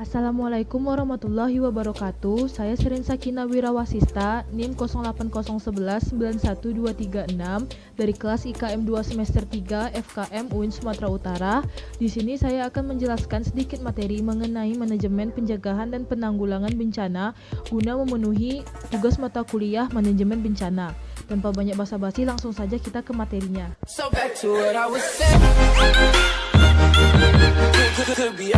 Assalamualaikum warahmatullahi wabarakatuh. Saya Serin Sakina Wirawasista, NIM 0801191236 dari kelas IKM 2 semester 3 FKM UIN Sumatera Utara. Di sini saya akan menjelaskan sedikit materi mengenai manajemen pencegahan dan penanggulangan bencana guna memenuhi tugas mata kuliah manajemen bencana. Tanpa banyak basa-basi, langsung saja kita ke materinya. So back to what I was saying. Could be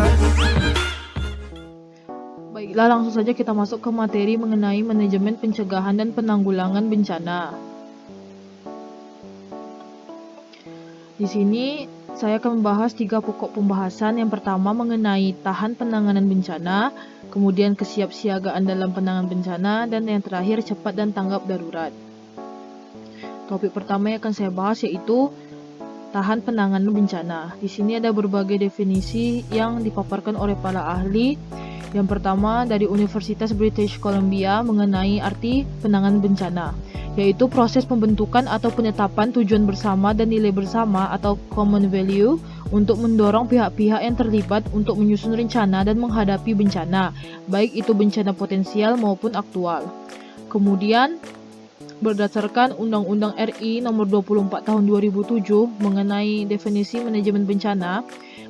Baiklah, langsung saja kita masuk ke materi mengenai manajemen pencegahan dan penanggulangan bencana. Di sini saya akan membahas 3 pokok pembahasan. Yang pertama mengenai tahan penanganan bencana, kemudian kesiapsiagaan dalam penanganan bencana, dan yang terakhir cepat dan tanggap darurat. Topik pertama yang akan saya bahas yaitu tahan penanganan bencana. Di sini ada berbagai definisi yang dipaparkan oleh para ahli. Yang pertama dari Universitas British Columbia mengenai arti penanganan bencana, yaitu proses pembentukan atau penetapan tujuan bersama dan nilai bersama atau common value untuk mendorong pihak-pihak yang terlibat untuk menyusun rencana dan menghadapi bencana, baik itu bencana potensial maupun aktual. Kemudian, berdasarkan Undang-Undang RI Nomor 24 Tahun 2007 mengenai definisi manajemen bencana,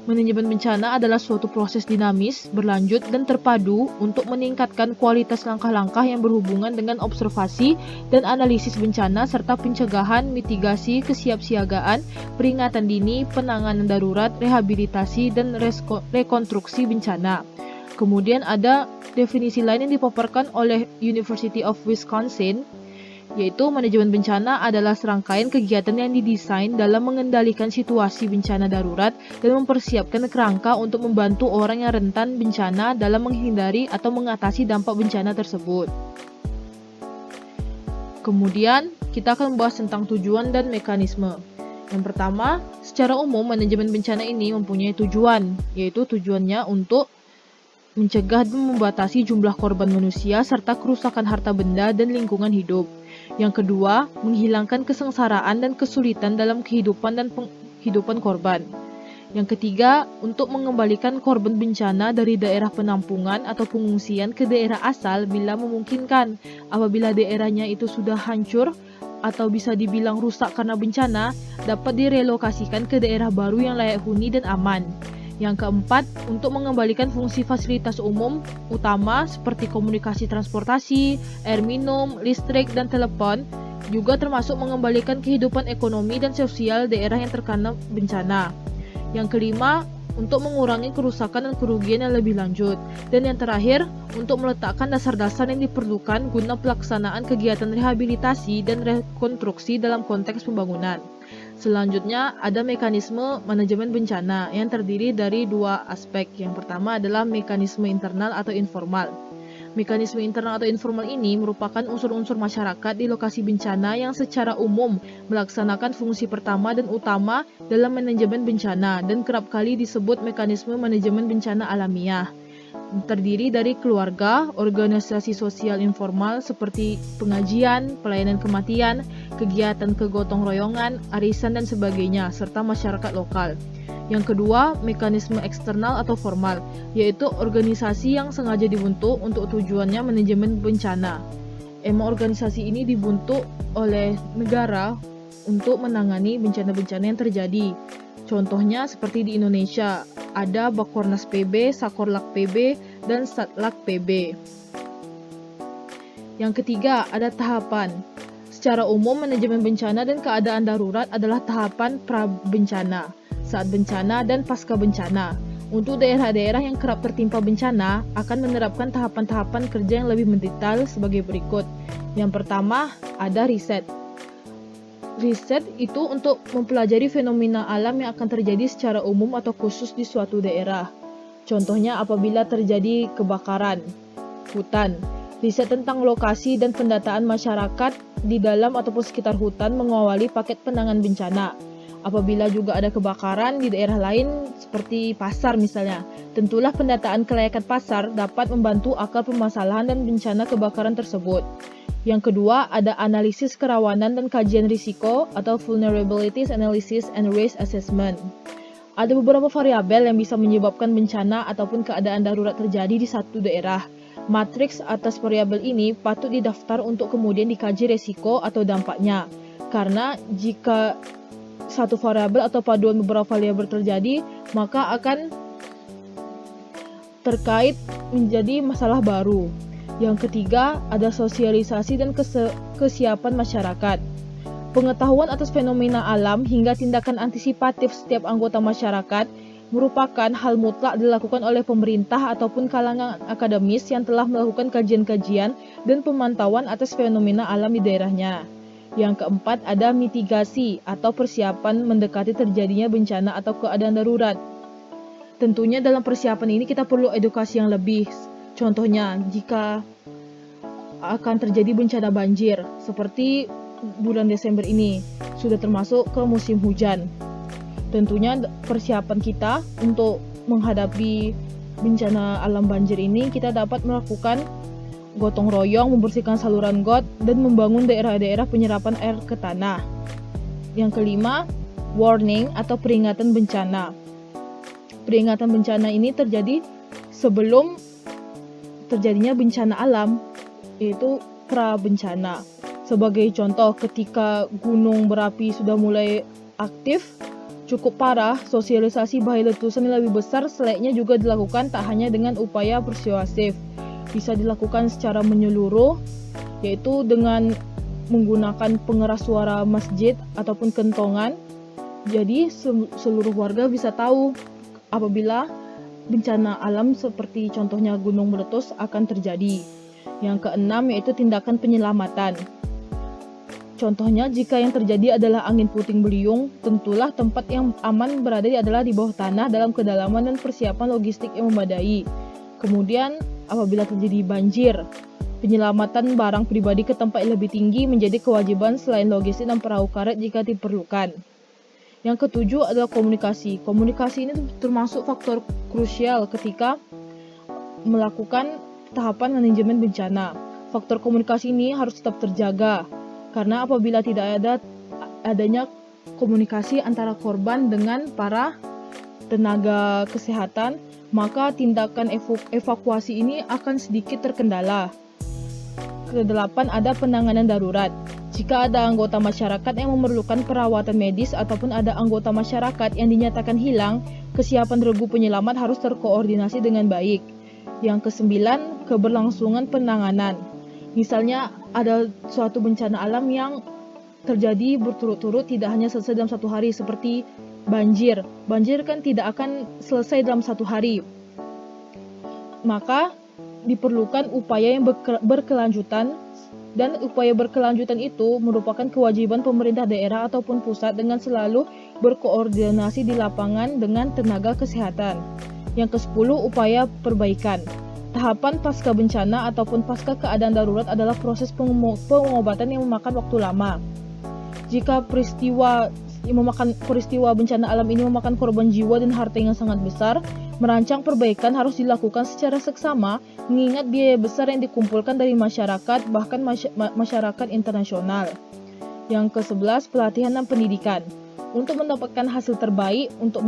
manajemen bencana adalah suatu proses dinamis, berlanjut, dan terpadu untuk meningkatkan kualitas langkah-langkah yang berhubungan dengan observasi dan analisis bencana serta pencegahan, mitigasi, kesiapsiagaan, peringatan dini, penanganan darurat, rehabilitasi, dan rekonstruksi bencana. Kemudian ada definisi lain yang dipaparkan oleh University of Wisconsin, yaitu manajemen bencana adalah serangkaian kegiatan yang didesain dalam mengendalikan situasi bencana darurat dan mempersiapkan kerangka untuk membantu orang yang rentan bencana dalam menghindari atau mengatasi dampak bencana tersebut. Kemudian, kita akan membahas tentang tujuan dan mekanisme. Yang pertama, secara umum manajemen bencana ini mempunyai tujuan, yaitu tujuannya untuk mencegah dan membatasi jumlah korban manusia serta kerusakan harta benda dan lingkungan hidup. Yang kedua, menghilangkan kesengsaraan dan kesulitan dalam kehidupan dan penghidupan korban. Yang ketiga, untuk mengembalikan korban bencana dari daerah penampungan atau pengungsian ke daerah asal bila memungkinkan. Apabila daerahnya itu sudah hancur atau bisa dibilang rusak karena bencana, dapat direlokasikan ke daerah baru yang layak huni dan aman. Yang keempat, untuk mengembalikan fungsi fasilitas umum utama seperti komunikasi transportasi, air minum, listrik, dan telepon, juga termasuk mengembalikan kehidupan ekonomi dan sosial daerah yang terkena bencana. Yang kelima, untuk mengurangi kerusakan dan kerugian yang lebih lanjut. Dan yang terakhir, untuk meletakkan dasar-dasar yang diperlukan guna pelaksanaan kegiatan rehabilitasi dan rekonstruksi dalam konteks pembangunan. Selanjutnya, ada mekanisme manajemen bencana yang terdiri dari 2 aspek. Yang pertama adalah mekanisme internal atau informal. Mekanisme internal atau informal ini merupakan unsur-unsur masyarakat di lokasi bencana yang secara umum melaksanakan fungsi pertama dan utama dalam manajemen bencana dan kerap kali disebut mekanisme manajemen bencana alamiah. Terdiri dari keluarga, organisasi sosial informal seperti pengajian, pelayanan kematian, kegiatan kegotong royongan, arisan dan sebagainya, serta masyarakat lokal. Yang kedua, mekanisme eksternal atau formal, yaitu organisasi yang sengaja dibentuk untuk tujuannya manajemen bencana. Emang organisasi ini dibentuk oleh negara untuk menangani bencana-bencana yang terjadi. Contohnya seperti di Indonesia, ada Bakornas PB, Sakorlak PB, dan Satlak PB. Yang ketiga, ada tahapan. Secara umum, manajemen bencana dan keadaan darurat adalah tahapan pra-bencana, saat bencana, dan pasca bencana. Untuk daerah-daerah yang kerap tertimpa bencana, akan menerapkan tahapan-tahapan kerja yang lebih mendetail sebagai berikut. Yang pertama, ada riset. Riset itu untuk mempelajari fenomena alam yang akan terjadi secara umum atau khusus di suatu daerah. Contohnya apabila terjadi kebakaran hutan. Riset tentang lokasi dan pendataan masyarakat di dalam ataupun sekitar hutan mengawali paket penanganan bencana. Apabila juga ada kebakaran di daerah lain seperti pasar misalnya, tentulah pendataan kelayakan pasar dapat membantu akar permasalahan dan bencana kebakaran tersebut. Yang kedua, ada analisis kerawanan dan kajian risiko atau Vulnerabilities Analysis and Risk Assessment. Ada beberapa variabel yang bisa menyebabkan bencana ataupun keadaan darurat terjadi di satu daerah. Matriks atas variabel ini patut didaftar untuk kemudian dikaji resiko atau dampaknya. Karena jika satu variabel atau paduan beberapa variabel terjadi, maka akan terkait menjadi masalah baru. Yang ketiga, ada sosialisasi dan kesiapan masyarakat. Pengetahuan atas fenomena alam hingga tindakan antisipatif setiap anggota masyarakat merupakan hal mutlak dilakukan oleh pemerintah ataupun kalangan akademis yang telah melakukan kajian-kajian dan pemantauan atas fenomena alam di daerahnya. Yang keempat, ada mitigasi atau persiapan mendekati terjadinya bencana atau keadaan darurat. Tentunya dalam persiapan ini kita perlu edukasi yang lebih. Contohnya, jika akan terjadi bencana banjir, seperti bulan Desember ini, sudah termasuk ke musim hujan. Tentunya persiapan kita untuk menghadapi bencana alam banjir ini, kita dapat melakukan gotong royong, membersihkan saluran got, dan membangun daerah-daerah penyerapan air ke tanah. Yang kelima, warning atau peringatan bencana. Peringatan bencana ini terjadi sebelum terjadinya bencana alam, yaitu pra-bencana. Sebagai contoh, ketika gunung berapi sudah mulai aktif, cukup parah, sosialisasi bahaya letusan yang lebih besar selayaknya juga dilakukan tak hanya dengan upaya persuasif. Bisa dilakukan secara menyeluruh, yaitu dengan menggunakan pengeras suara masjid ataupun kentongan. Jadi seluruh warga bisa tahu apabila bencana alam seperti contohnya gunung meletus akan terjadi. Yang keenam yaitu tindakan penyelamatan. Contohnya, jika yang terjadi adalah angin puting beliung, tentulah tempat yang aman berada adalah di bawah tanah dalam kedalaman dan persiapan logistik yang memadai. Kemudian, apabila terjadi banjir, penyelamatan barang pribadi ke tempat yang lebih tinggi menjadi kewajiban selain logistik dan perahu karet jika diperlukan. Yang ketujuh adalah komunikasi. Komunikasi ini termasuk faktor krusial ketika melakukan tahapan manajemen bencana. Faktor komunikasi ini harus tetap terjaga. Karena apabila tidak adanya komunikasi antara korban dengan para tenaga kesehatan, maka tindakan evakuasi ini akan sedikit terkendala. Kedelapan, ada penanganan darurat. Jika ada anggota masyarakat yang memerlukan perawatan medis ataupun ada anggota masyarakat yang dinyatakan hilang, kesiapan regu penyelamat harus terkoordinasi dengan baik. Yang kesembilan, keberlangsungan penanganan. Misalnya ada suatu bencana alam yang terjadi berturut-turut tidak hanya selesai dalam satu hari seperti banjir. Banjir kan tidak akan selesai dalam satu hari. Maka diperlukan upaya yang berkelanjutan, dan upaya berkelanjutan itu merupakan kewajiban pemerintah daerah ataupun pusat dengan selalu berkoordinasi di lapangan dengan tenaga kesehatan. Yang ke-10, upaya perbaikan. Tahapan pasca bencana ataupun pasca keadaan darurat adalah proses pengobatan yang memakan waktu lama. Jika peristiwa bencana alam ini memakan korban jiwa dan harta yang sangat besar, merancang perbaikan harus dilakukan secara seksama, mengingat biaya besar yang dikumpulkan dari masyarakat, bahkan masyarakat internasional. Yang ke-11, pelatihan dan pendidikan. Untuk mendapatkan hasil terbaik, untuk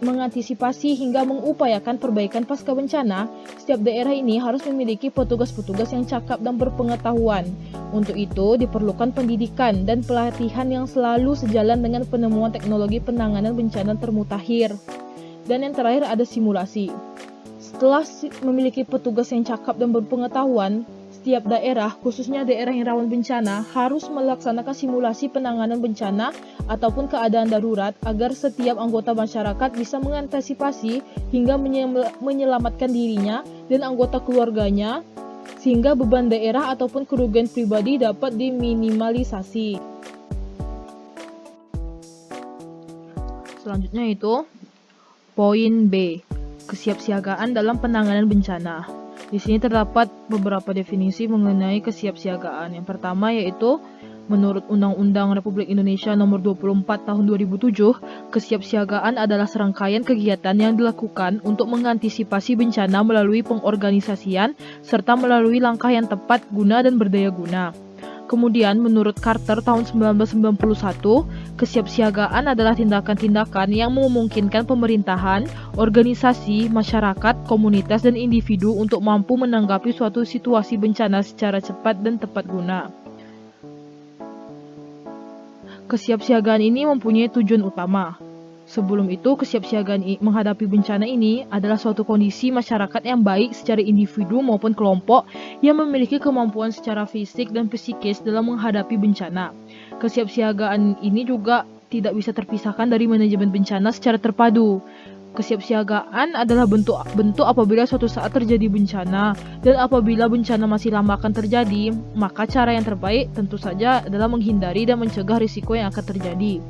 mengantisipasi hingga mengupayakan perbaikan pasca bencana, setiap daerah ini harus memiliki petugas-petugas yang cakap dan berpengetahuan. Untuk itu, diperlukan pendidikan dan pelatihan yang selalu sejalan dengan penemuan teknologi penanganan bencana termutakhir. Dan yang terakhir ada simulasi. Setelah memiliki petugas yang cakap dan berpengetahuan, setiap daerah, khususnya daerah yang rawan bencana, harus melaksanakan simulasi penanganan bencana ataupun keadaan darurat agar setiap anggota masyarakat bisa mengantisipasi hingga menyelamatkan dirinya dan anggota keluarganya, sehingga beban daerah ataupun kerugian pribadi dapat diminimalisasi. Selanjutnya itu poin B, kesiapsiagaan dalam penanganan bencana. Di sini terdapat beberapa definisi mengenai kesiapsiagaan. Yang pertama yaitu menurut Undang-Undang Republik Indonesia Nomor 24 Tahun 2007, kesiapsiagaan adalah serangkaian kegiatan yang dilakukan untuk mengantisipasi bencana melalui pengorganisasian serta melalui langkah yang tepat, guna dan berdaya guna. Kemudian, menurut Carter tahun 1991, kesiapsiagaan adalah tindakan-tindakan yang memungkinkan pemerintahan, organisasi, masyarakat, komunitas, dan individu untuk mampu menanggapi suatu situasi bencana secara cepat dan tepat guna. Kesiapsiagaan ini mempunyai tujuan utama. Sebelum itu, kesiapsiagaan menghadapi bencana ini adalah suatu kondisi masyarakat yang baik secara individu maupun kelompok yang memiliki kemampuan secara fisik dan psikis dalam menghadapi bencana. Kesiapsiagaan ini juga tidak bisa terpisahkan dari manajemen bencana secara terpadu. Kesiapsiagaan adalah bentuk apabila suatu saat terjadi bencana, dan apabila bencana masih lama akan terjadi, maka cara yang terbaik tentu saja adalah menghindari dan mencegah risiko yang akan terjadi.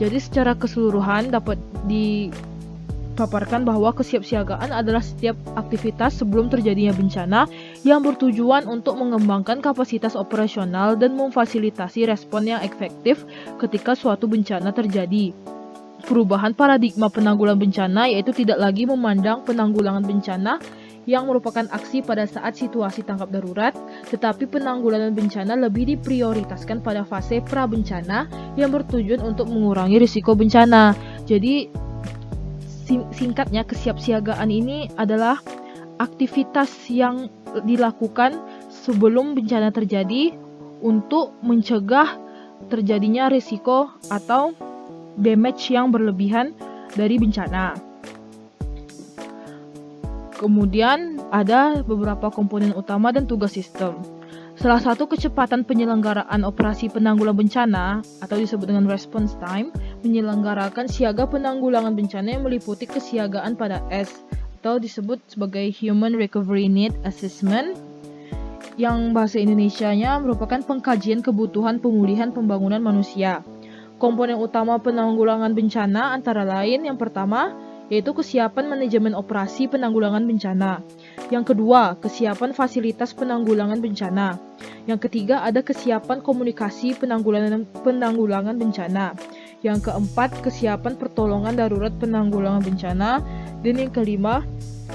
Jadi secara keseluruhan dapat dipaparkan bahwa kesiapsiagaan adalah setiap aktivitas sebelum terjadinya bencana yang bertujuan untuk mengembangkan kapasitas operasional dan memfasilitasi respon yang efektif ketika suatu bencana terjadi. Perubahan paradigma penanggulangan bencana yaitu tidak lagi memandang penanggulangan bencana yang merupakan aksi pada saat situasi tanggap darurat, tetapi penanggulangan bencana lebih diprioritaskan pada fase pra-bencana yang bertujuan untuk mengurangi risiko bencana. Jadi, singkatnya, kesiapsiagaan ini adalah aktivitas yang dilakukan sebelum bencana terjadi untuk mencegah terjadinya risiko atau damage yang berlebihan dari bencana. Kemudian ada beberapa komponen utama dan tugas sistem. Salah satu kecepatan penyelenggaraan operasi penanggulangan bencana atau disebut dengan response time menyelenggarakan siaga penanggulangan bencana yang meliputi kesiagaan pada S atau disebut sebagai Human Recovery Need Assessment, yang bahasa Indonesianya merupakan pengkajian kebutuhan pemulihan pembangunan manusia. Komponen utama penanggulangan bencana antara lain yang pertama yaitu kesiapan manajemen operasi penanggulangan bencana. Yang kedua, kesiapan fasilitas penanggulangan bencana. Yang ketiga, ada kesiapan komunikasi penanggulangan bencana. Yang keempat, kesiapan pertolongan darurat penanggulangan bencana. Dan yang kelima,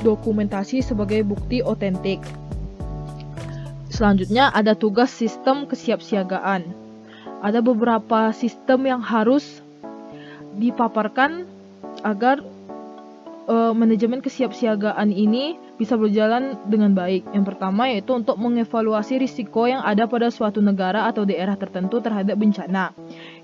dokumentasi sebagai bukti otentik. Selanjutnya, ada tugas sistem kesiapsiagaan. Ada beberapa sistem yang harus dipaparkan agar manajemen kesiapsiagaan ini bisa berjalan dengan baik. Yang pertama yaitu untuk mengevaluasi risiko yang ada pada suatu negara atau daerah tertentu terhadap bencana.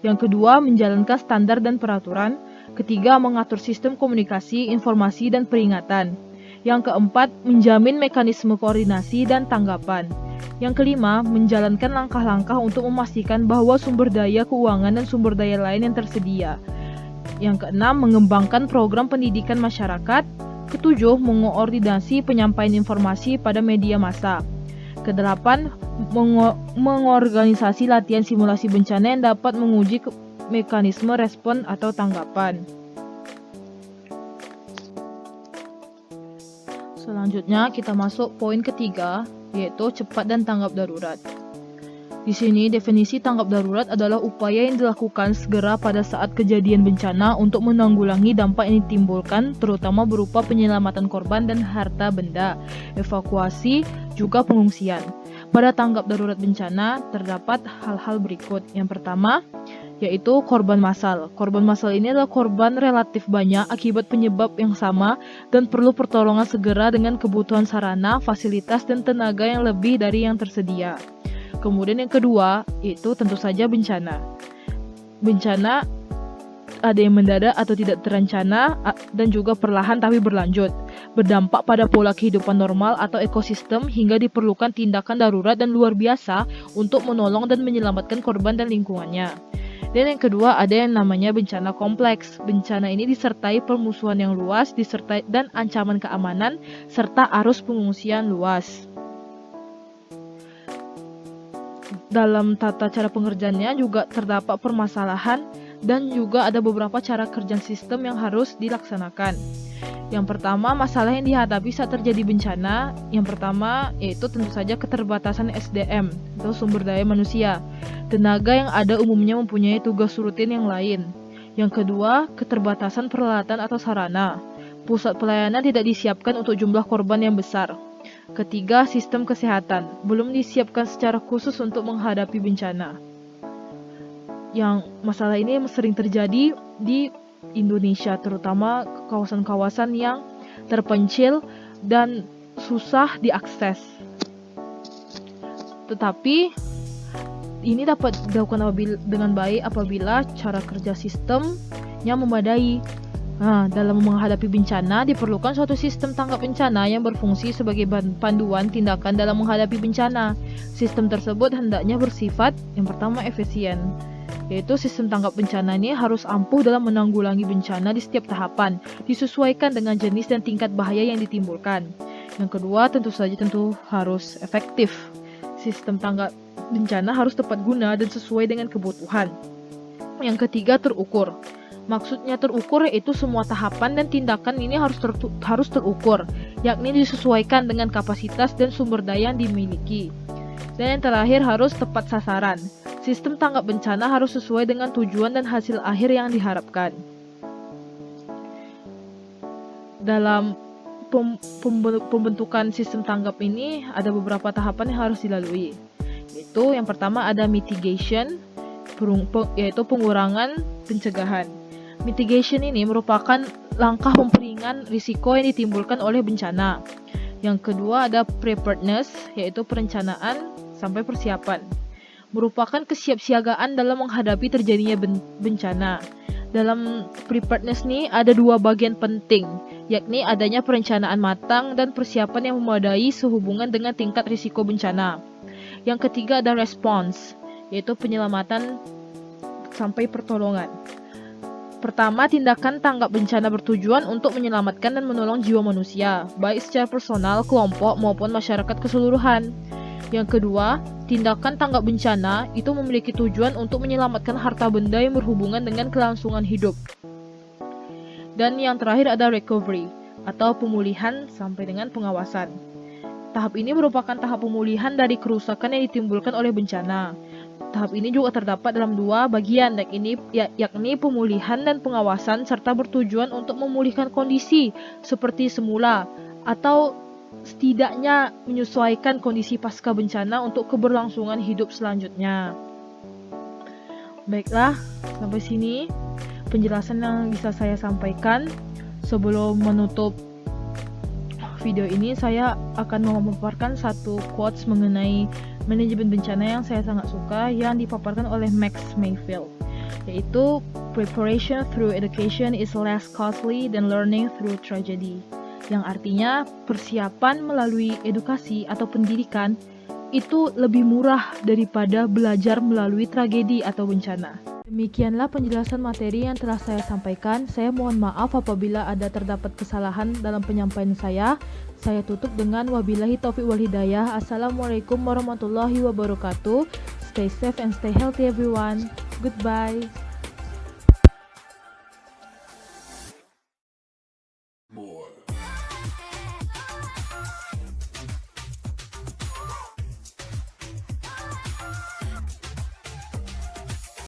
Yang kedua, menjalankan standar dan peraturan. Ketiga, mengatur sistem komunikasi, informasi, dan peringatan. Yang keempat, menjamin mekanisme koordinasi dan tanggapan. Yang kelima, menjalankan langkah-langkah untuk memastikan bahwa sumber daya keuangan dan sumber daya lain yang tersedia. Yang keenam, mengembangkan program pendidikan masyarakat. Ketujuh, mengoordinasi penyampaian informasi pada media massa. Kedelapan, mengorganisasi latihan simulasi bencana yang dapat menguji mekanisme respon atau tanggapan. Selanjutnya kita masuk poin ketiga, yaitu cepat dan tanggap darurat. Di sini, definisi tanggap darurat adalah upaya yang dilakukan segera pada saat kejadian bencana untuk menanggulangi dampak yang ditimbulkan, terutama berupa penyelamatan korban dan harta benda, evakuasi, juga pengungsian. Pada tanggap darurat bencana, terdapat hal-hal berikut. Yang pertama, yaitu korban massal. Korban massal ini adalah korban relatif banyak akibat penyebab yang sama dan perlu pertolongan segera dengan kebutuhan sarana, fasilitas, dan tenaga yang lebih dari yang tersedia. Kemudian yang kedua, itu tentu saja bencana. Bencana ada yang mendadak atau tidak terencana dan juga perlahan tapi berlanjut. Berdampak pada pola kehidupan normal atau ekosistem hingga diperlukan tindakan darurat dan luar biasa untuk menolong dan menyelamatkan korban dan lingkungannya. Dan yang kedua, ada yang namanya bencana kompleks. Bencana ini disertai permusuhan yang luas, disertai dan ancaman keamanan, serta arus pengungsian luas. Dalam tata cara pengerjaannya juga terdapat permasalahan dan juga ada beberapa cara kerja sistem yang harus dilaksanakan. Yang pertama, masalah yang dihadapi saat terjadi bencana. Yang pertama yaitu tentu saja keterbatasan SDM atau sumber daya manusia. Tenaga yang ada umumnya mempunyai tugas rutin yang lain. Yang kedua, keterbatasan peralatan atau sarana. Pusat pelayanan tidak disiapkan untuk jumlah korban yang besar. Ketiga, sistem kesehatan belum disiapkan secara khusus untuk menghadapi bencana. Yang masalah ini sering terjadi di Indonesia, terutama kawasan-kawasan yang terpencil dan susah diakses. Tetapi ini dapat dilakukan dengan baik apabila cara kerja sistemnya memadai. Dalam menghadapi bencana diperlukan suatu sistem tanggap bencana yang berfungsi sebagai panduan tindakan dalam menghadapi bencana. Sistem tersebut hendaknya bersifat yang pertama efisien, yaitu sistem tanggap bencana ini harus ampuh dalam menanggulangi bencana di setiap tahapan, disesuaikan dengan jenis dan tingkat bahaya yang ditimbulkan. Yang kedua, tentu harus efektif. Sistem tanggap bencana harus tepat guna dan sesuai dengan kebutuhan. Yang ketiga, terukur. Maksudnya terukur yaitu semua tahapan dan tindakan ini harus terukur, yakni disesuaikan dengan kapasitas dan sumber daya yang dimiliki. Dan yang terakhir, harus tepat sasaran. Sistem tanggap bencana harus sesuai dengan tujuan dan hasil akhir yang diharapkan. Dalam pembentukan sistem tanggap ini ada beberapa tahapan yang harus dilalui. Yaitu yang pertama ada mitigation, yaitu pengurangan pencegahan. Mitigation ini merupakan langkah memperingan risiko yang ditimbulkan oleh bencana. Yang kedua ada preparedness, yaitu perencanaan sampai persiapan. Merupakan kesiapsiagaan dalam menghadapi terjadinya bencana. Dalam preparedness ini ada dua bagian penting, yakni adanya perencanaan matang dan persiapan yang memadai sehubungan dengan tingkat risiko bencana. Yang ketiga ada response, yaitu penyelamatan sampai pertolongan. Pertama, tindakan tanggap bencana bertujuan untuk menyelamatkan dan menolong jiwa manusia, baik secara personal, kelompok, maupun masyarakat keseluruhan. Yang kedua, tindakan tanggap bencana itu memiliki tujuan untuk menyelamatkan harta benda yang berhubungan dengan kelangsungan hidup. Dan yang terakhir ada recovery, atau pemulihan sampai dengan pengawasan. Tahap ini merupakan tahap pemulihan dari kerusakan yang ditimbulkan oleh bencana. Tahap ini juga terdapat dalam dua bagian, yakni pemulihan dan pengawasan, serta bertujuan untuk memulihkan kondisi seperti semula atau setidaknya menyesuaikan kondisi pasca bencana untuk keberlangsungan hidup selanjutnya. Baiklah, sampai sini penjelasan yang bisa saya sampaikan. Sebelum menutup video ini, saya akan memaparkan satu quotes mengenai manajemen bencana yang saya sangat suka, yang dipaparkan oleh Max Mayfield, yaitu preparation through education is less costly than learning through tragedy, yang artinya persiapan melalui edukasi atau pendidikan itu lebih murah daripada belajar melalui tragedi atau bencana. Demikianlah penjelasan materi yang telah saya sampaikan. Saya mohon maaf apabila ada terdapat kesalahan dalam penyampaian saya. Saya tutup dengan wabillahi taufiq wal hidayah. Assalamualaikum warahmatullahi wabarakatuh. Stay safe and stay healthy everyone. Goodbye.